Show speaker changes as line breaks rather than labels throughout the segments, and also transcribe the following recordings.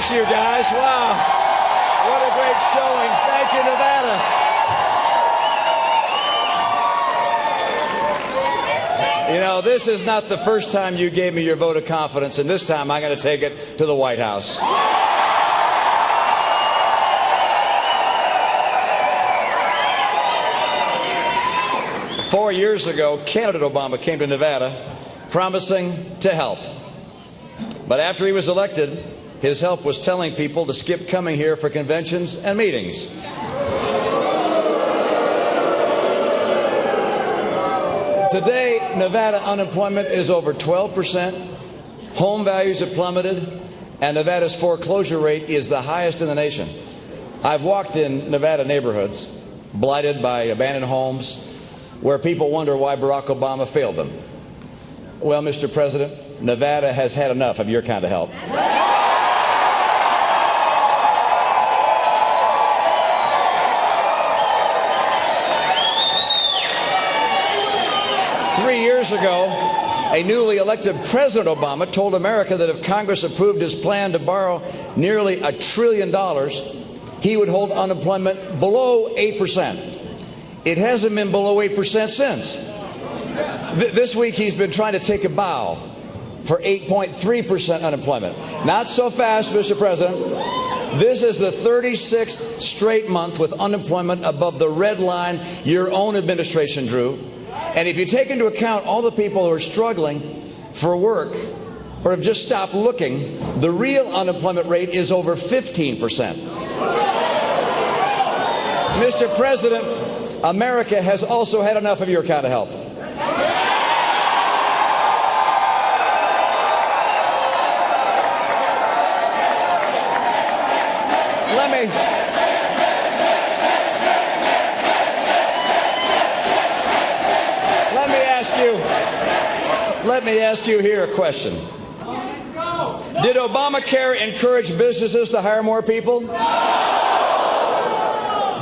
Thanks, you guys. Wow. What a great showing. Thank you, Nevada. You know, this is not the first time you gave me your vote of confidence, and this time I'm going to take it to the White House. 4 years ago, candidate Obama came to Nevada promising to help. But after he was elected, his help was telling people to skip coming here for conventions and meetings. Today, Nevada unemployment is over 12%, home values have plummeted, and Nevada's foreclosure rate is the highest in the nation. I've walked in Nevada neighborhoods blighted by abandoned homes where people wonder why Barack Obama failed them. Well, Mr. President, Nevada has had enough of your kind of help. Years ago, a newly elected President Obama told America that if Congress approved his plan to borrow nearly $1 trillion, he would hold unemployment below 8%. It hasn't been below 8% since. This week, he's been trying to take a bow for 8.3% unemployment. Not so fast, Mr. President. This is the 36th straight month with unemployment above the red line your own administration drew. And if you take into account all the people who are struggling for work or have just stopped looking, the real unemployment rate is over 15%. Mr. President, America has also had enough of your kind of help. Let me ask you here a question. Did Obamacare encourage businesses to hire more people? No.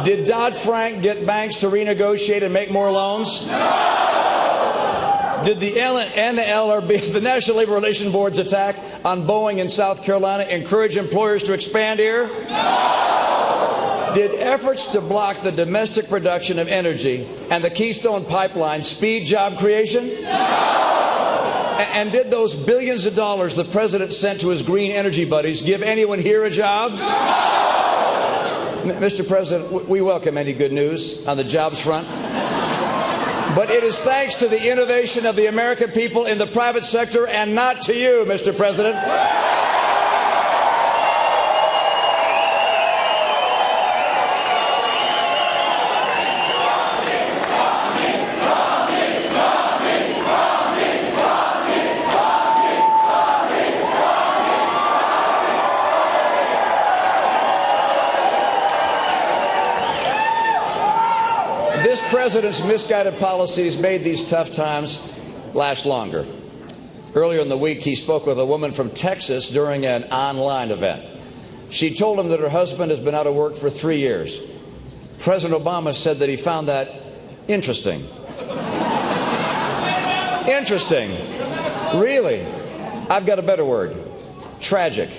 Did Dodd-Frank get banks to renegotiate and make more loans? No. Did the NLRB, the National Labor Relations Board's attack on Boeing in South Carolina, encourage employers to expand here? No. Did efforts to block the domestic production of energy and the Keystone Pipeline speed job creation? No. And did those billions of dollars the president sent to his green energy buddies give anyone here a job? No! Mr. President, we welcome any good news on the jobs front. But it is thanks to the innovation of the American people in the private sector and not to you, Mr. President. This president's misguided policies made these tough times last longer. Earlier in the week, he spoke with a woman from Texas during an online event. She told him that her husband has been out of work for 3 years. President Obama said that he found that interesting. Interesting. Really? I've got a better word. Tragic.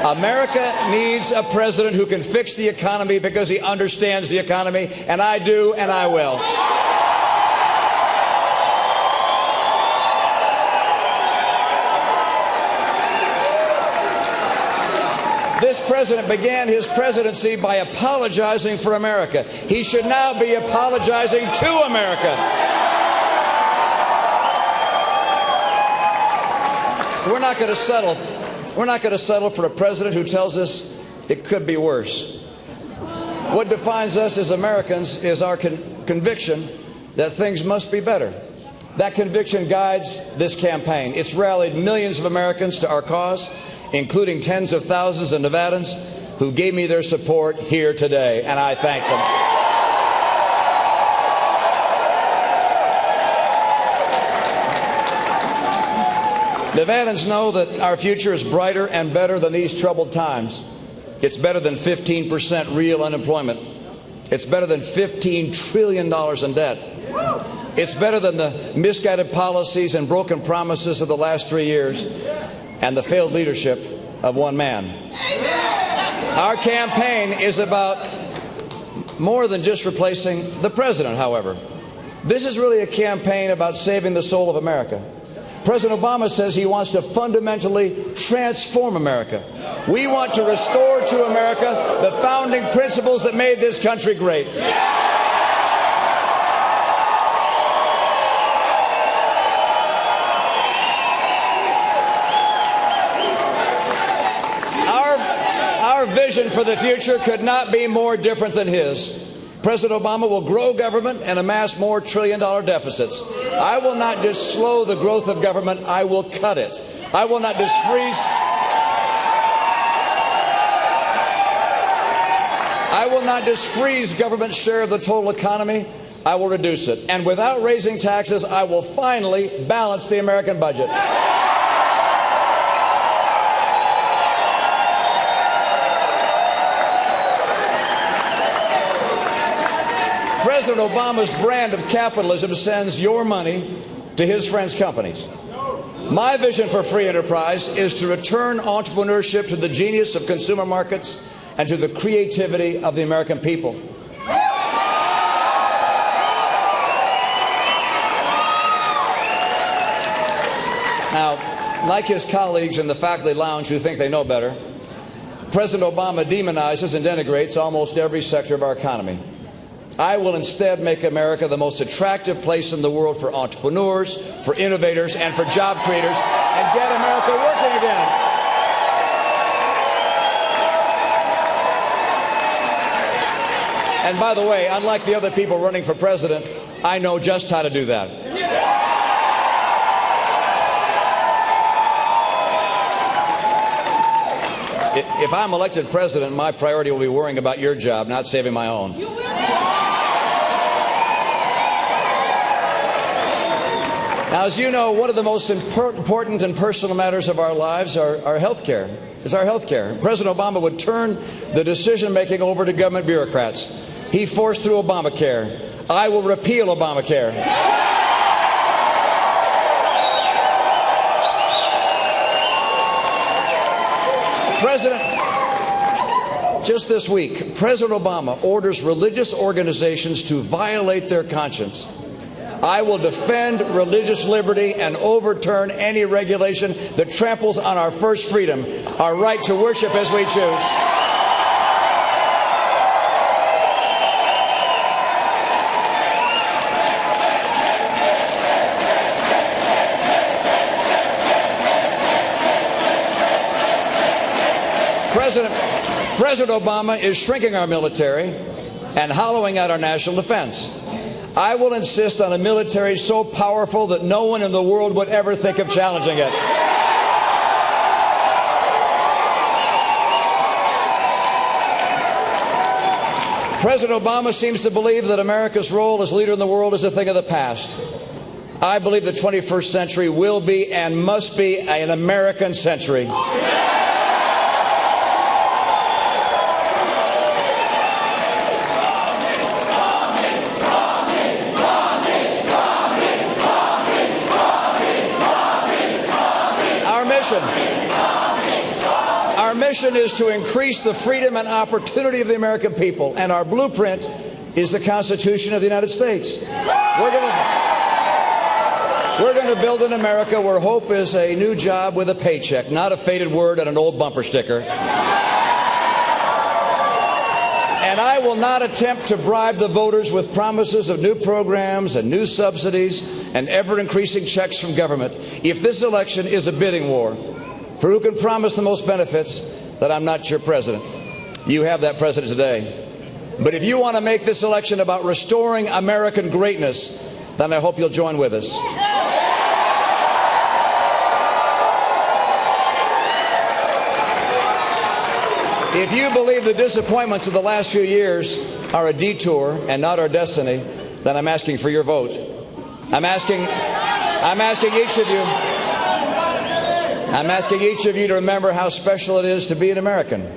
America needs a president who can fix the economy because he understands the economy, and I do, and I will. This president began his presidency by apologizing for America. He should now be apologizing to America. We're not going to settle. We're not going to settle for a president who tells us it could be worse. What defines us as Americans is our conviction that things must be better. That conviction guides this campaign. It's rallied millions of Americans to our cause, including tens of thousands of Nevadans who gave me their support here today, and I thank them. Nevadans know that our future is brighter and better than these troubled times. It's better than 15% real unemployment. It's better than $15 trillion in debt. It's better than the misguided policies and broken promises of the last 3 years and the failed leadership of one man. Our campaign is about more than just replacing the president, however. This is really a campaign about saving the soul of America. President Obama says he wants to fundamentally transform America. We want to restore to America the founding principles that made this country great. Our vision for the future could not be more different than his. President Obama will grow government and amass more trillion-dollar deficits. I will not just slow the growth of government, I will cut it. I will not just freeze. I will not just freeze government's share of the total economy, I will reduce it. And without raising taxes, I will finally balance the American budget. President Obama's brand of capitalism sends your money to his friends' companies. My vision for free enterprise is to return entrepreneurship to the genius of consumer markets and to the creativity of the American people. Now, like his colleagues in the faculty lounge who think they know better, President Obama demonizes and denigrates almost every sector of our economy. I will instead make America the most attractive place in the world for entrepreneurs, for innovators, and for job creators, and get America working again. And by the way, unlike the other people running for president, I know just how to do that. If I'm elected president, my priority will be worrying about your job, not saving my own. Now, as you know, one of the most important and personal matters of our lives is our health care. President Obama would turn the decision-making over to government bureaucrats. He forced through Obamacare. I will repeal Obamacare. Just this week, President Obama orders religious organizations to violate their conscience. I will defend religious liberty and overturn any regulation that tramples on our first freedom, our right to worship as we choose. President Obama is shrinking our military and hollowing out our national defense. I will insist on a military so powerful that no one in the world would ever think of challenging it. President Obama seems to believe that America's role as leader in the world is a thing of the past. I believe the 21st century will be and must be an American century. Our mission is to increase the freedom and opportunity of the American people, and our blueprint is the Constitution of the United States. We're going to build an America where hope is a new job with a paycheck, not a faded word on an old bumper sticker. And I will not attempt to bribe the voters with promises of new programs and new subsidies and ever-increasing checks from government. If this election is a bidding war for who can promise the most benefits, then I'm not your president. You have that president today. But if you want to make this election about restoring American greatness, then I hope you'll join with us. If you believe the disappointments of the last few years are a detour and not our destiny, then I'm asking for your vote. I'm asking each of you to remember how special it is to be an American.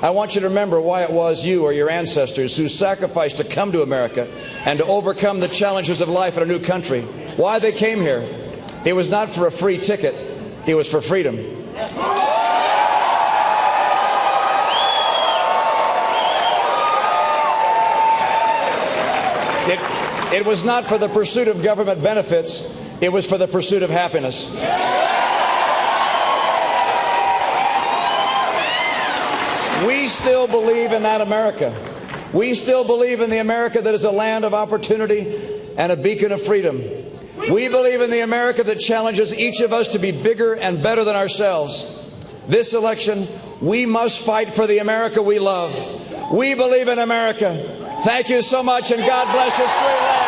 I want you to remember why it was you or your ancestors who sacrificed to come to America and to overcome the challenges of life in a new country. Why they came here. It was not for a free ticket. It was for freedom. It was not for the pursuit of government benefits. It was for the pursuit of happiness. We still believe in that America. We still believe in the America that is a land of opportunity and a beacon of freedom. We believe in the America that challenges each of us to be bigger and better than ourselves. This election, we must fight for the America we love. We believe in America. Thank you so much, and God bless this great land.